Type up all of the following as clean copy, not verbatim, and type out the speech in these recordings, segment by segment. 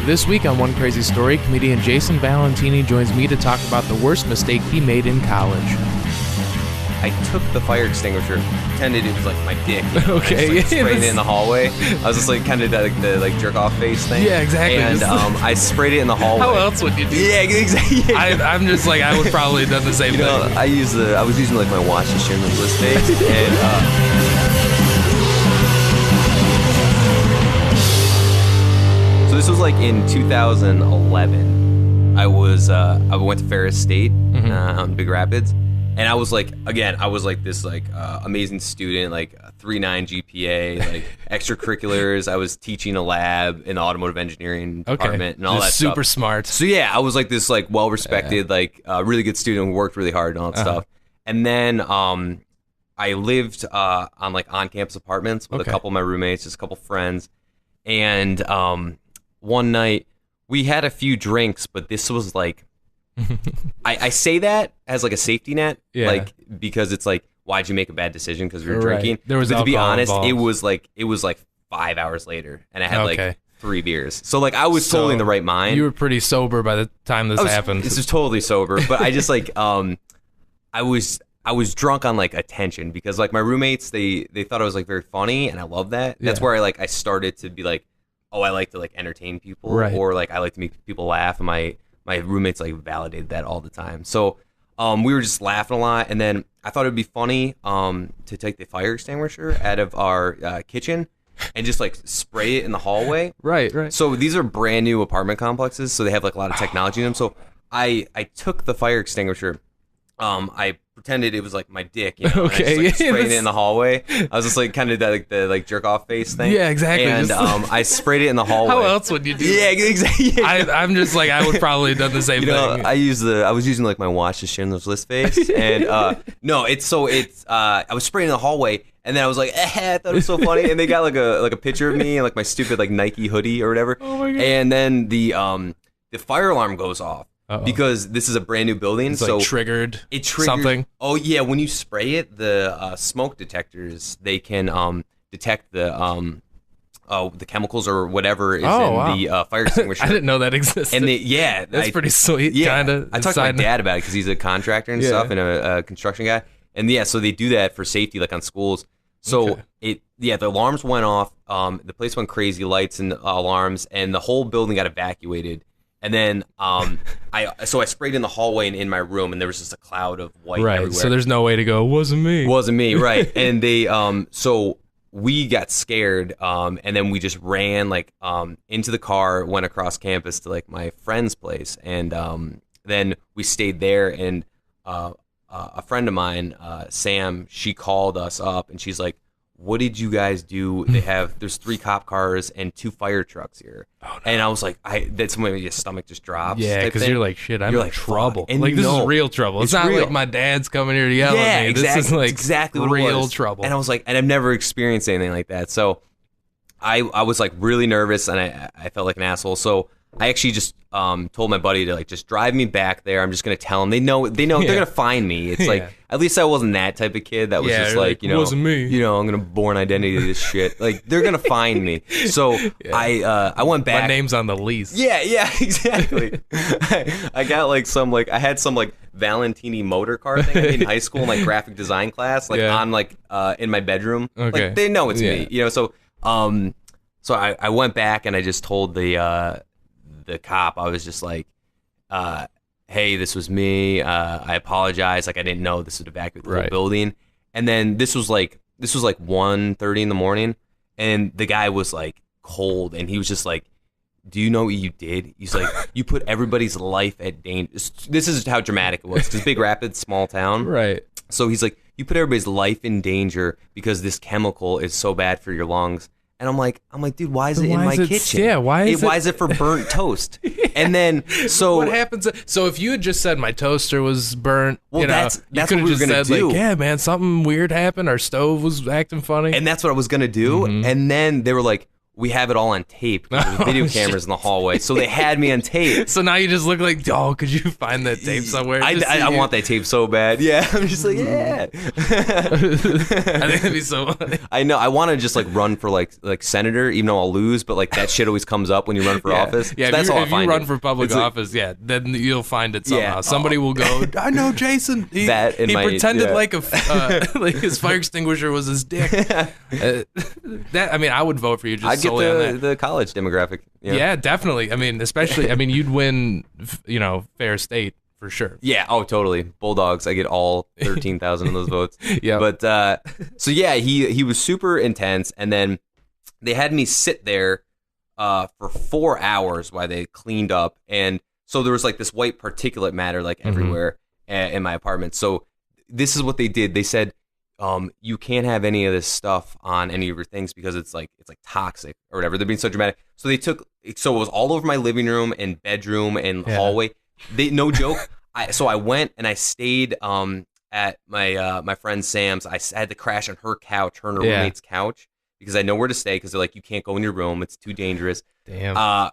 This week on One Crazy Story, comedian Jason Valentini joins me to talk about the worst mistake he made in college. I took the fire extinguisher, pretended it was like my dick. Okay, I just, sprayed it in the hallway. I was just like kind of the jerk off face thing. Yeah, exactly. And I sprayed it in the hallway. How else would you do? Yeah, exactly. Yeah. I'm just like I would probably have done the same thing. I was using like my watch to share my list face, and so this was like in 2011. I went to Ferris State out in Big Rapids. And I was like this amazing student, like a 3.9 GPA, like extracurriculars. I was teaching a lab in the automotive engineering department and all that stuff. Super smart. So yeah, I was like this like well-respected, really good student who worked really hard and all that stuff. And then I lived on like on-campus apartments with a couple of my roommates, just a couple friends. And one night we had a few drinks, but this was like, I say that as like a safety net, like because it's like, why'd you make a bad decision because we were drinking? There was, but to be honest, involved. it was like 5 hours later, and I had like 3 beers. So like I was totally in the right mind. You were pretty sober by the time this happened. This was totally sober, but I just like I was drunk on like attention because like my roommates they thought I was like very funny, and I love that. That's where I started to be like, oh, I like to like entertain people, or like I like to make people laugh, and my roommates like validated that all the time. So we were just laughing a lot, and then I thought it'd be funny to take the fire extinguisher out of our kitchen and just like spray it in the hallway. Right. So these are brand new apartment complexes, so they have like a lot of technology in them. So I took the fire extinguisher. I pretended it was like my dick, you know, Okay, and I just, like, sprayed it in the hallway. I was just like kind of the jerk off face thing. Yeah, exactly. And I sprayed it in the hallway. How else would you do? Yeah, exactly. I'm just like I would probably have done the same thing. I was using like my watch to Schindler's List face, and I was spraying in the hallway, and then I was like, I thought it was so funny, and they got like a picture of me and like my stupid like Nike hoodie or whatever. Oh my God. And then the fire alarm goes off. Because this is a brand new building, it's so like triggered something. Oh yeah, when you spray it, the smoke detectors they can detect the chemicals or whatever is the fire extinguisher. I didn't know that existed. And that's pretty sweet. Yeah, kinda. I talked to my dad about it because he's a contractor and stuff, and a construction guy. And so they do that for safety, like on schools. So the alarms went off. The place went crazy, lights and alarms, and the whole building got evacuated. And then I sprayed in the hallway and in my room, and there was just a cloud of white everywhere. So there's no way to go, wasn't me, right? And they so we got scared, and then we just ran like into the car, went across campus to like my friend's place, and then we stayed there. And a friend of mine, Sam, she called us up, and she's like, what did you guys do? There's 3 cop cars and 2 fire trucks here. Oh, no. And I was like, that's when your stomach just drops. Yeah, because you're like, shit, I'm in trouble. And like, this is real trouble. It's not real. Like my dad's coming here to yell at me. Exactly, this is like exactly what real it was. trouble. And I was like, and I've never experienced anything like that. So I was like really nervous, and I felt like an asshole. So I actually just told my buddy to like just drive me back there. I'm just gonna tell them. They know they're gonna find me. It's like at least I wasn't that type of kid that was just like, you know, wasn't me. You know, I'm gonna born identity this shit. Like they're gonna find me. So I went back. My name's on the lease. Yeah, exactly. I got like I had some like Valentini motor car thing I did in high school in like graphic design class, like on like in my bedroom. Okay. Like they know it's me, you know. So I went back and I just told the cop, I was just like, hey, this was me. I apologize. Like I didn't know this would evacuate the whole building. And then this was like 1:30 in the morning, and the guy was like cold, and he was just like, do you know what you did? He's like, you put everybody's life at danger. This is how dramatic it was, because Big Rapids, small town. Right. So he's like, you put everybody's life in danger because this chemical is so bad for your lungs. And I'm like, dude, why is it in my kitchen? Yeah, why is it for burnt toast? And then, so what happens? So if you had just said my toaster was burnt, well, that's what we were gonna do. Like, yeah, man, something weird happened. Our stove was acting funny, and that's what I was gonna do. And then they were like, we have it all on tape. There's video cameras in the hallway, so they had me on tape. So now you just look like, oh, could you find that tape somewhere? I want that tape so bad. Yeah, I'm just like, yeah. I think that'd be so funny. I know. I want to just like run for like senator, even though I'll lose. But like that shit always comes up when you run for office. Yeah, so that's if how I find you run it. for public office, then you'll find it somehow. Yeah. Somebody will go, I know Jason. He pretended like like his fire extinguisher was his dick. I would vote for you just I'd solely on that. The college demographic. Yeah, definitely. I mean, especially, you'd win, fair state for sure. Yeah. Oh, totally. Bulldogs. I get all 13,000 of those votes. Yeah. But so yeah, he was super intense, and then they had me sit there for 4 hours while they cleaned up, and so there was like this white particulate matter like everywhere in my apartment. So this is what they did. They said, you can't have any of this stuff on any of your things because it's like toxic or whatever. They're being so dramatic. So so it was all over my living room and bedroom and hallway. No joke. I went and I stayed at my friend Sam's. I had to crash on her couch, her and her roommate's couch, because I know where to stay, because they're like, you can't go in your room, it's too dangerous. Damn.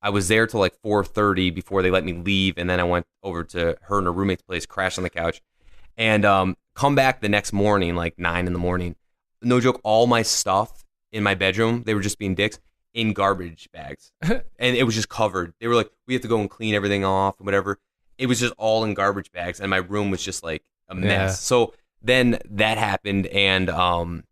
I was there till like 4:30 before they let me leave, and then I went over to her and her roommate's place, crashed on the couch, and come back the next morning, like 9 a.m. No joke, all my stuff in my bedroom, they were just being dicks, in garbage bags. And it was just covered. They were like, we have to go and clean everything off and whatever. It was just all in garbage bags, and my room was just like a mess. Yeah. So then that happened, and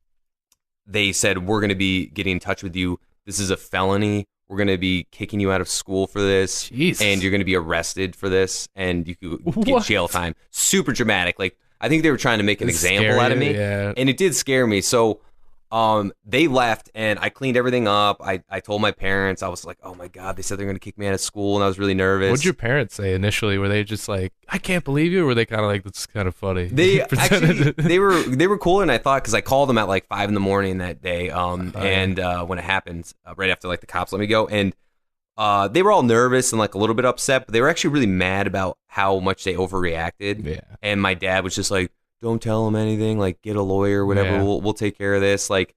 they said, we're going to be getting in touch with you. This is a felony. We're going to be kicking you out of school for this. Jesus. And you're going to be arrested for this, and you could get jail time. Super dramatic. Like, I think they were trying to make an example out of me, and it did scare me. So they left, and I cleaned everything up. I told my parents. I was like, oh my God, they said they're going to kick me out of school, and I was really nervous. What'd your parents say initially? Were they just like, I can't believe you? Or were they kind of like, that's kind of funny? They actually, they were cooler than I thought, because I called them at like 5 a.m. that day, when it happened, right after like the cops let me go, and they were all nervous and like a little bit upset, but they were actually really mad about how much they overreacted. Yeah. And my dad was just like, don't tell him anything, like get a lawyer, whatever. Yeah. We'll take care of this. Like,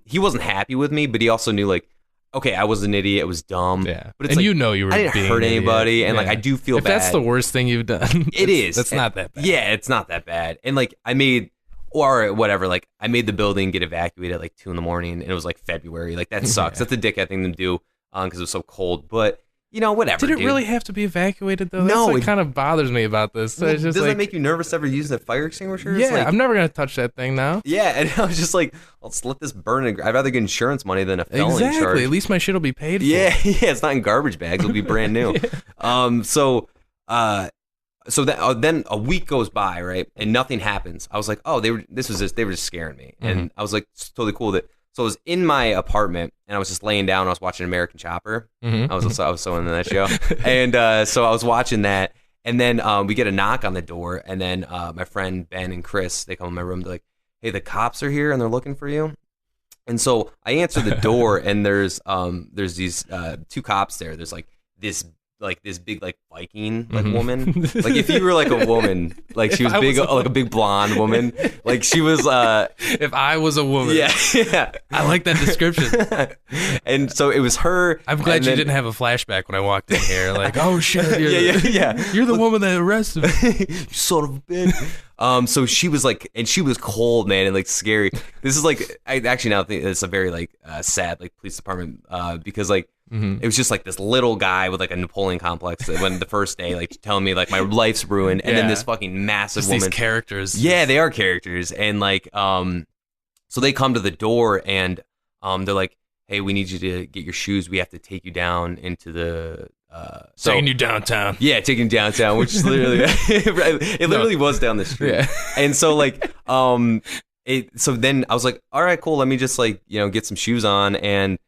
he wasn't happy with me, but he also knew like, okay, I was an idiot. It was dumb. Yeah. But it's and like, you were I didn't being hurt an anybody, idiot. and like I do feel if bad. That's the worst thing you've done. It is. That's not that bad. Yeah, it's not that bad. And like I made the building get evacuated at like 2 a.m, and it was like February. Like that sucks. That's a dickhead thing to do, because it was so cold. But whatever. Did it really have to be evacuated though? No, That's what kind of bothers me about this. So it's just doesn't like, that make you nervous ever using a fire extinguisher? Yeah, like, I'm never gonna touch that thing now. Yeah, and I was just like, let's let this burn. I'd rather get insurance money than a felony charge. Exactly. At least my shit will be paid for. Yeah, it's not in garbage bags. It'll be brand new. So then a week goes by, right, and nothing happens. I was like, oh, they were just scaring me, and I was like, it's totally cool that. So I was in my apartment, and I was just laying down. And I was watching American Chopper. I was so into that show, and so I was watching that. And then we get a knock on the door, and then my friend Ben and Chris, they come in my room. They're like, "Hey, the cops are here, and they're looking for you." And so I answer the door, and there's these 2 cops there. There's this big like Viking woman. Like if you were like a woman, like she was big, like a big blonde woman. Like she was. If I was a woman, yeah. I like that description. And so it was her. I'm glad you didn't have a flashback when I walked in here. Like, oh shit, you're the woman that arrested me. You son of a bitch. So she was like, and she was cold, man, and like scary. This is like, I actually now think it's a very like sad like police department because like. It was just like this little guy with like a Napoleon complex that when the first day like telling me like my life's ruined, and then this fucking massive just woman. These characters. Yeah, they are characters, and like so they come to the door, and they're like, hey, we need you to get your shoes. We have to take you down into the taking you downtown. Yeah, taking you downtown, which is literally it literally was down the street. Yeah. And so like so then I was like, all right, cool, let me just like get some shoes on, and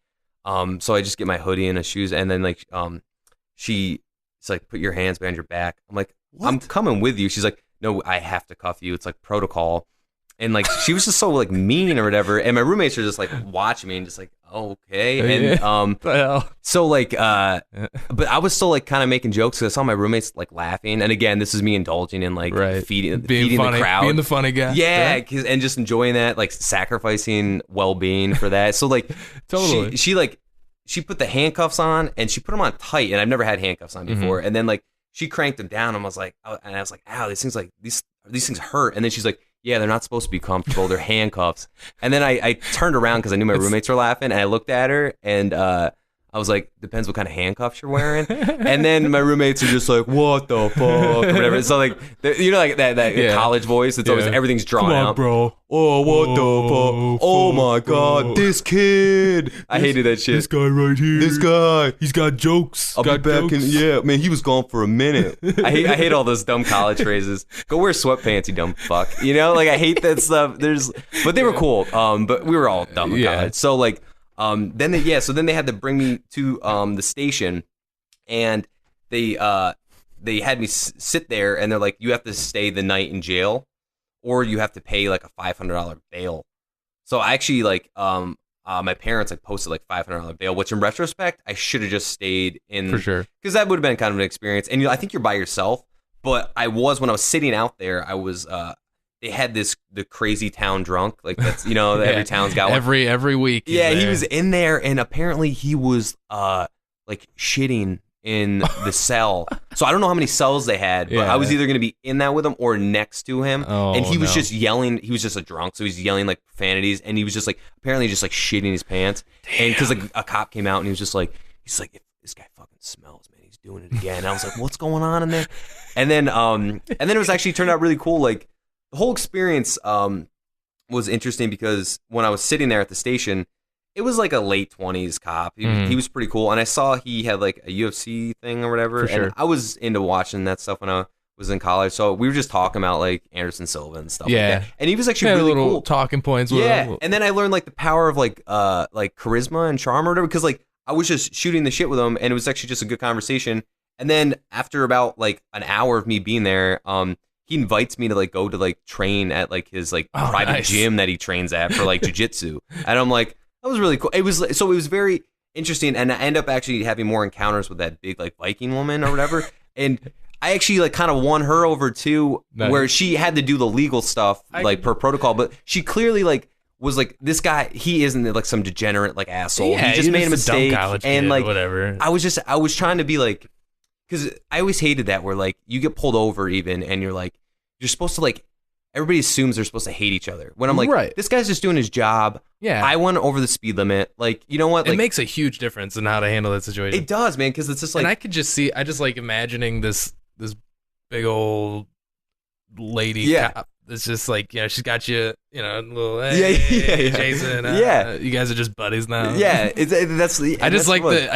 so I just get my hoodie and the shoes, and then like she's like, put your hands behind your back. I'm like, what? I'm coming with you. She's like, no, I have to cuff you. It's like protocol. And like she was just so like mean or whatever, and my roommates are just like watching me and just like, oh, okay, and so like but I was still like kind of making jokes because I saw my roommates like laughing, and again, this is me indulging in like feeding funny, the crowd, being the funny guy, and just enjoying that, like sacrificing well-being for that. So like totally, she put the handcuffs on and she put them on tight, and I've never had handcuffs on before, and then like she cranked them down, and I was like, ow, these things hurt, and then she's like, yeah, they're not supposed to be comfortable. They're handcuffs. And then I turned around because I knew my roommates were laughing, and I looked at her, and I was like, depends what kind of handcuffs you're wearing. And then my roommates are just like, what the fuck? Or whatever. So like, you know, like that college voice. It's always everything's drawn out. Bro. Oh, what the fuck? Oh my God, this kid. I hated that shit. This guy right here. This guy. He's got jokes. I'll be back in. Yeah, man, he was gone for a minute. I hate all those dumb college phrases. Go wear sweatpants, you dumb fuck. You know, like I hate that stuff. But they were cool. But we were all dumb in college. So like. Then they had to bring me to the station, and they had me sit there, and they're like, you have to stay the night in jail, or you have to pay like a $500 bail. So I actually like my parents like posted like $500 bail, which in retrospect I should have just stayed in for sure, because that would have been kind of an experience. And I think you're by yourself, but when I was sitting out there, I was they had the crazy town drunk, like that's every town's got one. every week. Yeah, he was in there, and apparently he was like shitting in the cell. So I don't know how many cells they had, but I was either going to be in that with him or next to him. And he was just yelling. He was just a drunk, so he's yelling like profanities, and he was just like apparently just like shitting his pants. Damn. And because like a cop came out, and he was just like, if this guy fucking smells, man, he's doing it again. And I was like, what's going on in there? And then it was actually turned out really cool. Like the whole experience was interesting because when I was sitting there at the station, it was like a late 20s cop. He was pretty cool, and I saw he had like a UFC thing or whatever. For sure. And I was into watching that stuff when I was in college, so we were just talking about like Anderson Silva and stuff like that. And he was actually really little cool. Talking points. Yeah, and then I learned like the power of like charisma and charm or whatever, because like I was just shooting the shit with him, and it was actually just a good conversation. And then after about like an hour of me being there, he invites me to like go to like train at like his like private gym that he trains at for like jiu-jitsu. And I'm like, that was really cool. It was very interesting, and I end up actually having more encounters with that big like Viking woman or whatever. And I actually like kind of won her over too, where she had to do the legal stuff like per protocol, but she clearly like was like, this guy, he isn't like some degenerate like asshole. Yeah, he just made a mistake, and like whatever. I was trying to be like, because I always hated that where like you get pulled over even, and you're supposed to like, everybody assumes they're supposed to hate each other. When I'm like, this guy's just doing his job. Yeah, I went over the speed limit. Like, you know what? Like, it makes a huge difference in how to handle that situation. It does, man, because it's just like, and I just like imagining this big old lady cop. It's just like, she's got you, little hey, Jason. You guys are just buddies now. Yeah, I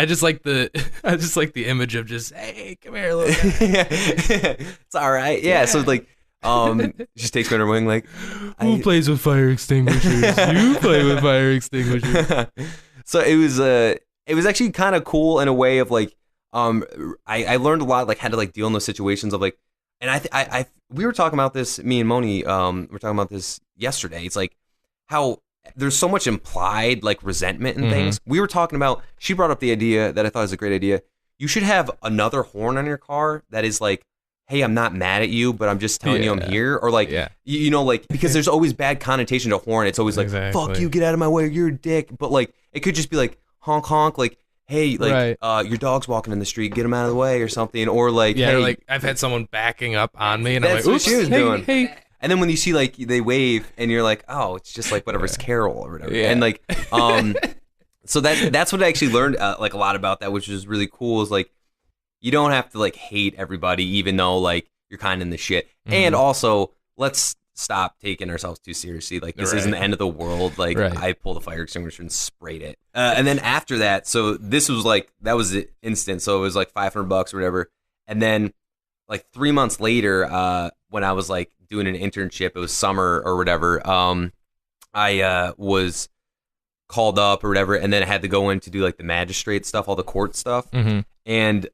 just like the image of just, hey, come here, little guy. It's all right. Yeah. So like, she takes me under her wing like, who plays with fire extinguishers? You play with fire extinguishers. So it was actually kind of cool in a way of like, I learned a lot like how to like deal in those situations of like. And we were talking about this, me and Moni, we were talking about this yesterday. It's like how there's so much implied like resentment and things. We were talking about, she brought up the idea that I thought was a great idea. You should have another horn on your car that is like, hey, I'm not mad at you, but I'm just telling you I'm here. Or like, like, because there's always bad connotation to horn. It's always like, fuck you, get out of my way, you're a dick. But like, it could just be like, honk, honk, like, hey, like, your dog's walking in the street, get him out of the way or something. Or like, hey, like I've had someone backing up on me, and I'm like, oops, what she was doing. Hey. And then when you see like they wave, and you're like, oh, it's just like whatever's Carol or whatever. And like, so that's what I actually learned like a lot about that, which is really cool. Is like, you don't have to like hate everybody, even though like you're kind of in the shit. And also, let's stop taking ourselves too seriously. Like, this isn't the end of the world. Like, I pulled a fire extinguisher and sprayed it. And then after that, so this was like, that was the instant. So it was like $500 or whatever. And then like 3 months later, when I was like doing an internship, it was summer or whatever. I was called up or whatever, and then I had to go in to do like the magistrate stuff, all the court stuff. And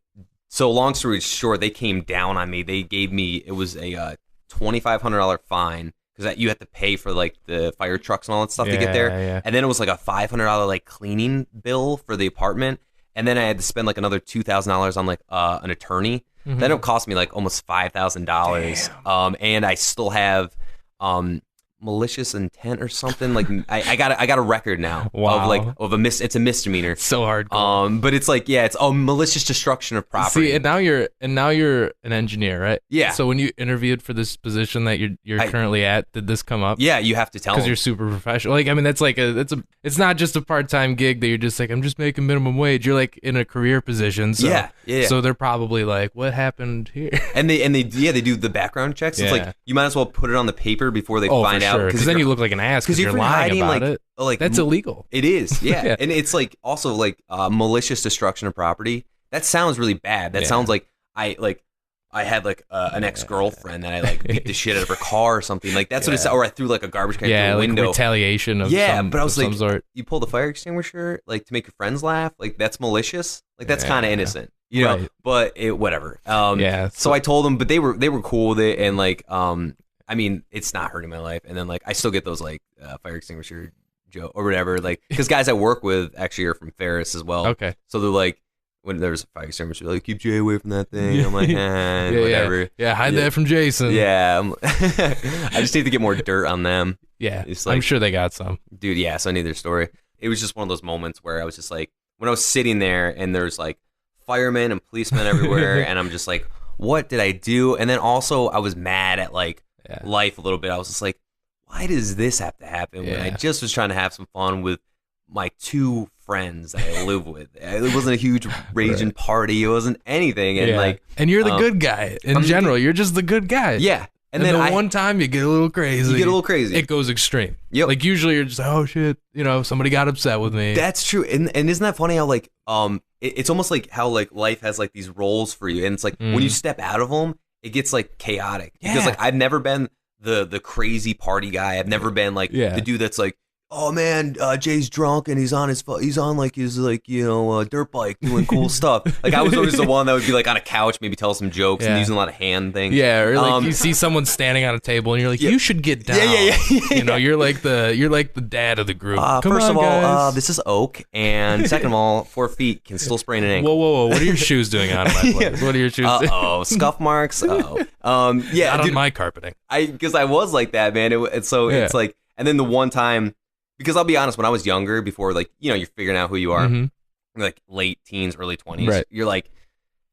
so long story short, they came down on me. They gave me, it was a $2,500 fine because you have to pay for like the fire trucks and all that stuff to get there. Yeah. And then it was like a $500 like cleaning bill for the apartment. And then I had to spend like another $2,000 on like an attorney. Then it cost me like almost $5,000. And I still have malicious intent or something. Like I got a record now of it's a misdemeanor. So hard. But it's like, it's malicious destruction of property. See, and now you're an engineer, right? Yeah. So when you interviewed for this position that you're currently at, did this come up? Yeah, you have to tell them because you're super professional. Like, I mean, that's like it's not just a part-time gig that you're just like, I'm just making minimum wage. You're like in a career position. So, yeah. So they're probably like, what happened here? And they do the background checks. It's like you might as well put it on the paper before they find out. Because then you look like an ass because you're lying about it. Like that's illegal. It is, yeah. And it's like also like malicious destruction of property. That sounds really bad. That sounds like I had like an ex-girlfriend that I like beat the shit out of her car or something. Like that's what it's, or I threw like a garbage can through a window. Retaliation of but I was like, sort. You pulled a fire extinguisher like to make your friends laugh. Like that's malicious. Like that's kind of innocent, you know. But whatever. So I told them, but they were cool with it, and like I mean, it's not hurting my life. And then like I still get those like fire extinguisher joke or whatever. Like because guys I work with actually are from Ferris as well. Okay. So they're like, when there's a fire extinguisher, like keep Jay away from that thing. I'm like, whatever. Yeah, hide that from Jason. Yeah, I just need to get more dirt on them. Yeah, like, I'm sure they got some. Dude, yeah, so I need their story. It was just one of those moments where I was just like, when I was sitting there and there's like firemen and policemen everywhere, and I'm just like, what did I do? And then also I was mad at like life a little bit. I was just like, why does this have to happen when I just was trying to have some fun with my two friends that I live with? It wasn't a huge raging party. It wasn't anything. And and you're the good guy in general. You're just the good guy. Yeah. And then one time you get a little crazy. It goes extreme. Yep. Like usually you're just like, oh shit, somebody got upset with me. That's true. And isn't that funny how like it's almost like how like life has like these roles for you, and it's like when you step out of them, it gets like chaotic. Because like I've never been the crazy party guy. I've never been like the dude that's like, oh man, Jay's drunk and he's on his dirt bike doing cool stuff. Like I was always the one that would be like on a couch, maybe tell some jokes and using a lot of hand things. Yeah, or like you see someone standing on a table and you're like, you should get down. Yeah. You're like the dad of the group. First of all, this is oak, and second of all, 4 feet can still sprain an ankle. Whoa! What are your shoes doing on my place? What are your shoes doing? Scuff marks. Not on my carpeting. Because I was like that, man. It's like, and then the one time. Because I'll be honest, when I was younger, before like, you're figuring out who you are, like late teens, early 20s, you're like,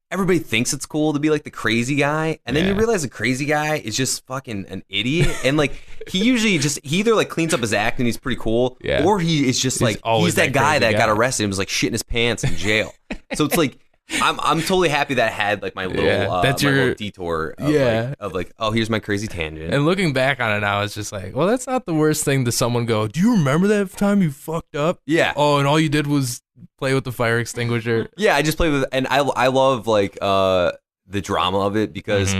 everybody thinks it's cool to be like the crazy guy. And then you realize the crazy guy is just fucking an idiot. And like, he either like cleans up his act and he's pretty cool, or he is just like, he's that guy that got arrested and was like shitting his pants in jail. So it's like, I'm totally happy that I had like my little little detour of like, oh, here's my crazy tangent. And looking back on it now, it's just like, well, that's not the worst thing to someone go, do you remember that time you fucked up? Yeah. Oh, and all you did was play with the fire extinguisher. Yeah, I just played with, and I love like the drama of it because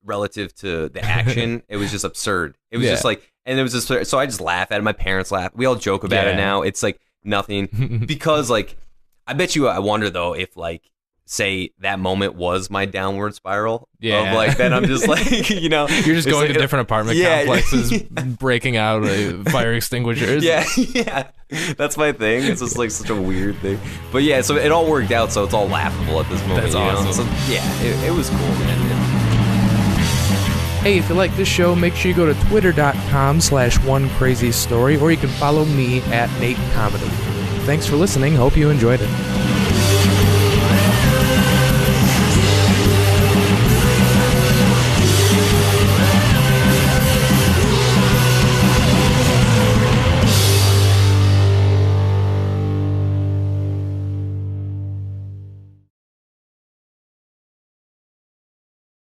relative to the action, it was just absurd. It was just like, and it was just, so I just laugh at it. My parents laugh. We all joke about it now. It's like nothing because like, I wonder though if like, say that moment was my downward spiral. Of like, then I'm just like, you're just going to different apartment complexes, breaking out fire extinguishers. Yeah. That's my thing. It's just like such a weird thing. But yeah, so it all worked out. So it's all laughable at this moment. That's awesome. So yeah, it was cool, man. Hey, if you like this show, make sure you go to twitter.com/onecrazystory, or you can follow me at Nate Comedy. Thanks for listening. Hope you enjoyed it.